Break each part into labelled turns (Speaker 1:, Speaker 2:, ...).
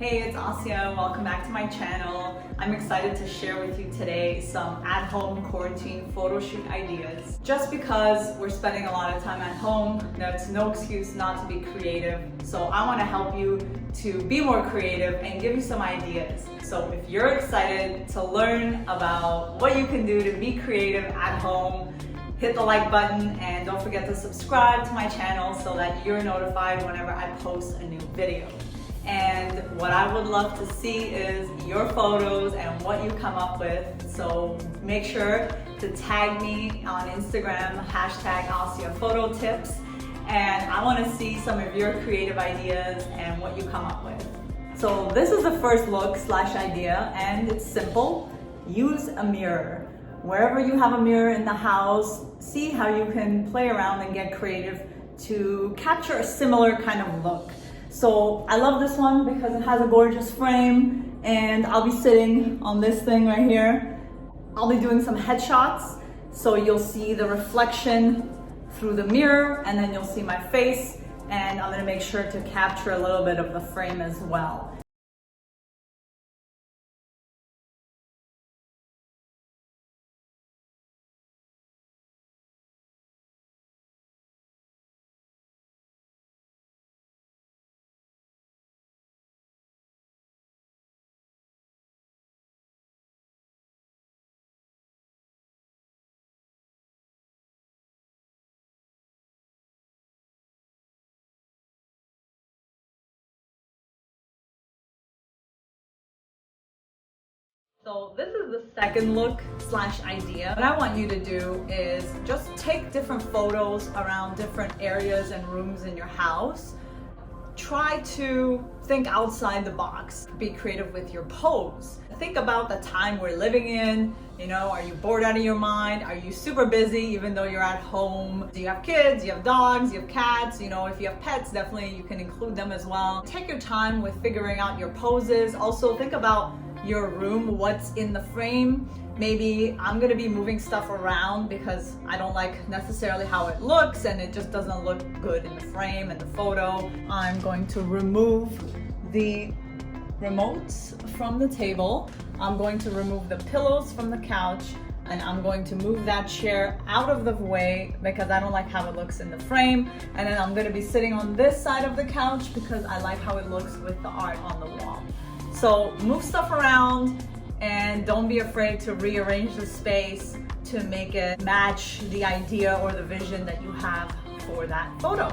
Speaker 1: Hey, it's Asya. Welcome back to my channel. I'm excited to share with you today some at-home quarantine photo shoot ideas. Just because we're spending a lot of time at home, that's no excuse not to be creative. So I want to help you to be more creative and give you some ideas. So if you're excited to learn about what you can do to be creative at home, hit the like button and don't forget to subscribe to my channel so that you're notified whenever I post a new video. And what I would love to see is your photos and what you come up with. So make sure to tag me on Instagram, hashtag AsyaPhotoTips. And I want to see some of your creative ideas and what you come up with. So this is the first look / idea, and it's simple. Use a mirror. Wherever you have a mirror in the house, see how you can play around and get creative to capture a similar kind of look. So I love this one because it has a gorgeous frame, and I'll be sitting on this thing right here. I'll be doing some headshots, so you'll see the reflection through the mirror and then you'll see my face, and I'm gonna make sure to capture a little bit of the frame as well. So this is the second look / idea. What I want you to do is just take different photos around different areas and rooms in your house. Try to think outside the box. Be creative with your pose. Think about the time we're living in. You know, are you bored out of your mind? Are you super busy even though you're at home? Do you have kids? You have dogs? You have cats? You know, if you have pets, definitely you can include them as well. Take your time with figuring out your poses. Also think about your room, what's in the frame. Maybe I'm gonna be moving stuff around because I don't like necessarily how it looks and it just doesn't look good in the frame and the photo. I'm going to remove the remotes from the table. I'm going to remove the pillows from the couch, and I'm going to move that chair out of the way because I don't like how it looks in the frame. And then I'm gonna be sitting on this side of the couch because I like how it looks with the art on the wall. So move stuff around and don't be afraid to rearrange the space to make it match the idea or the vision that you have for that photo.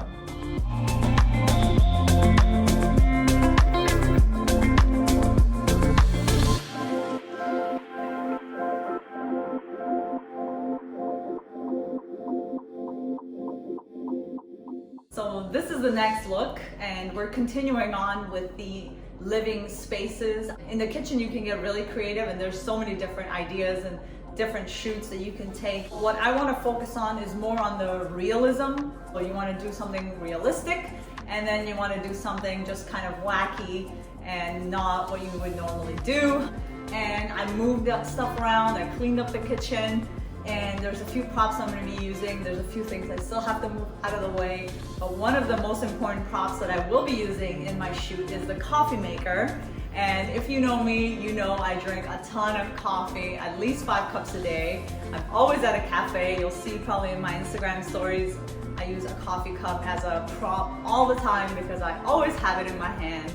Speaker 1: So this is the next look, and we're continuing on with the living spaces. In the kitchen you can get really creative, and there's so many different ideas and different shoots that you can take. What I want to focus on is more on the realism. So you want to do something realistic, and then you want to do something just kind of wacky and not what you would normally do. And I moved that stuff around, I cleaned up the kitchen, and there's a few props I'm going to be using. There's a few things I still have to move out of the way, but one of the most important props that I will be using in my shoot is the coffee maker. And if you know me, you know I drink a ton of coffee, at least 5 cups a day. I'm always at a cafe. You'll see probably in my Instagram stories, I use a coffee cup as a prop all the time because I always have it in my hand.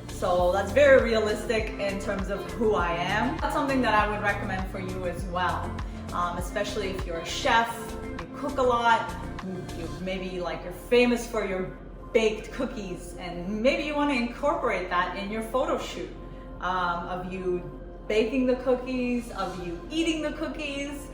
Speaker 1: So that's very realistic in terms of who I am. That's something that I would recommend for you as well. Especially if you're a chef, you cook a lot, maybe you're famous for your baked cookies, and maybe you want to incorporate that in your photo shoot of you baking the cookies, of you eating the cookies.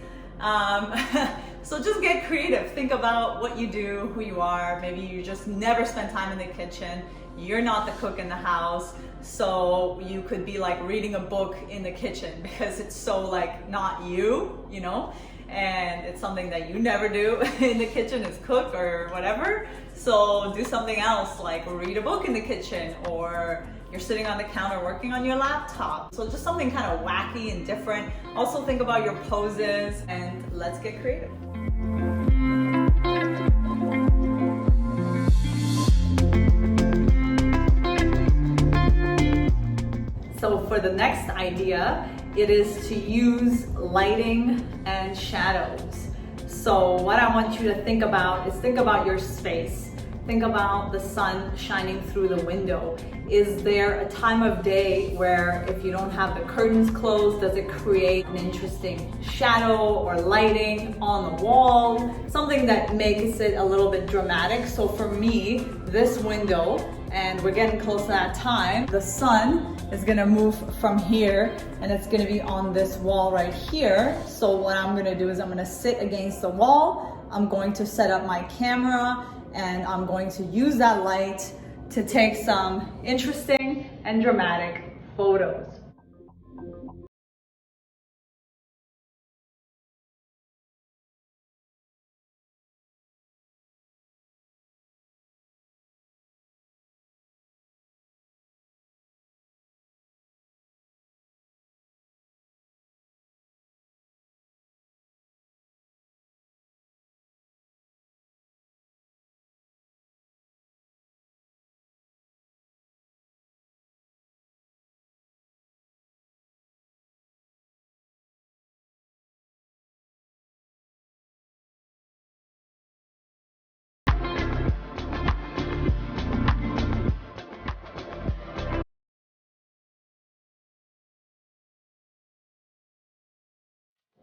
Speaker 1: So just get creative. Think about what you do, who you are. Maybe you just never spend time in the kitchen. You're not the cook in the house, so you could be like reading a book in the kitchen because it's so like not you, you know, and it's something that you never do in the kitchen is cook or whatever. So do something else, like read a book in the kitchen, or you're sitting on the counter working on your laptop. So just something kind of wacky and different. Also think about your poses, and let's get creative. So for the next idea, it is to use lighting and shadows. So what I want you to think about is think about your space. Think about the sun shining through the window. Is there a time of day where if you don't have the curtains closed, does it create an interesting shadow or lighting on the wall? Something that makes it a little bit dramatic. So for me, this window, and we're getting close to that time, the sun is gonna move from here and it's gonna be on this wall right here. So what I'm gonna do is I'm gonna sit against the wall, I'm going to set up my camera, and I'm going to use that light to take some interesting and dramatic photos.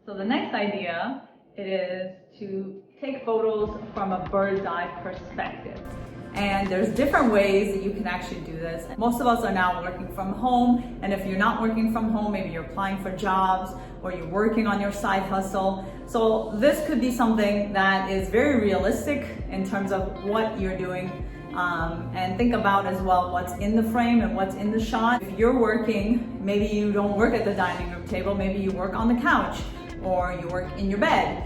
Speaker 1: So the next idea is to take photos from a bird's eye perspective. And there's different ways that you can actually do this. Most of us are now working from home, and if you're not working from home, maybe you're applying for jobs or you're working on your side hustle. So this could be something that is very realistic in terms of what you're doing. And think about as well what's in the frame and what's in the shot. If you're working, maybe you don't work at the dining room table, maybe you work on the couch, or you work in your bed,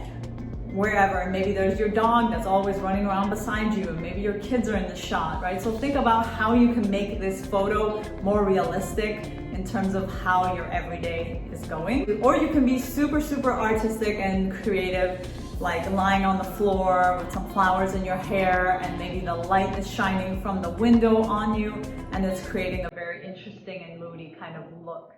Speaker 1: wherever, and maybe there's your dog that's always running around beside you, and maybe your kids are in the shot, right? So think about how you can make this photo more realistic in terms of how your everyday is going. Or you can be super, super artistic and creative, like lying on the floor with some flowers in your hair, and maybe the light is shining from the window on you, and it's creating a very interesting and moody kind of look.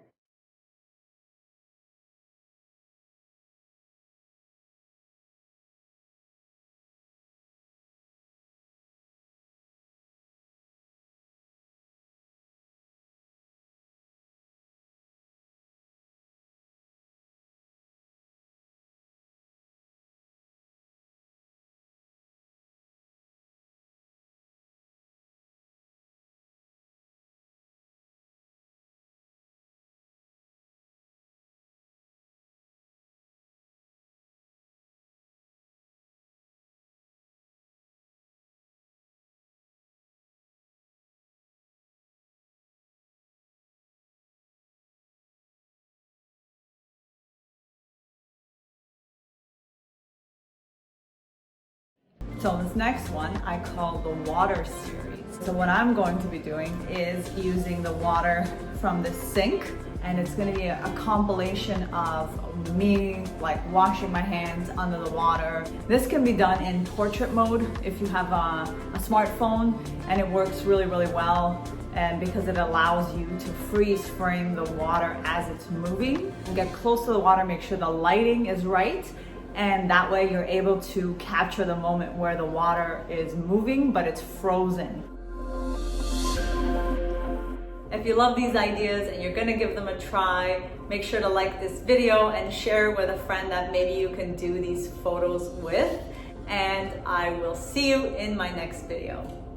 Speaker 1: So this next one I call the water series. So what I'm going to be doing is using the water from the sink, and it's going to be a compilation of me like washing my hands under the water. This can be done in portrait mode if you have a smartphone, and it works really, really well. And because it allows you to freeze frame the water as it's moving. Get close to the water, make sure the lighting is right, and that way you're able to capture the moment where the water is moving but it's frozen. If you love these ideas and you're gonna give them a try, make sure to like this video and share with a friend that maybe you can do these photos with. And I will see you in my next video.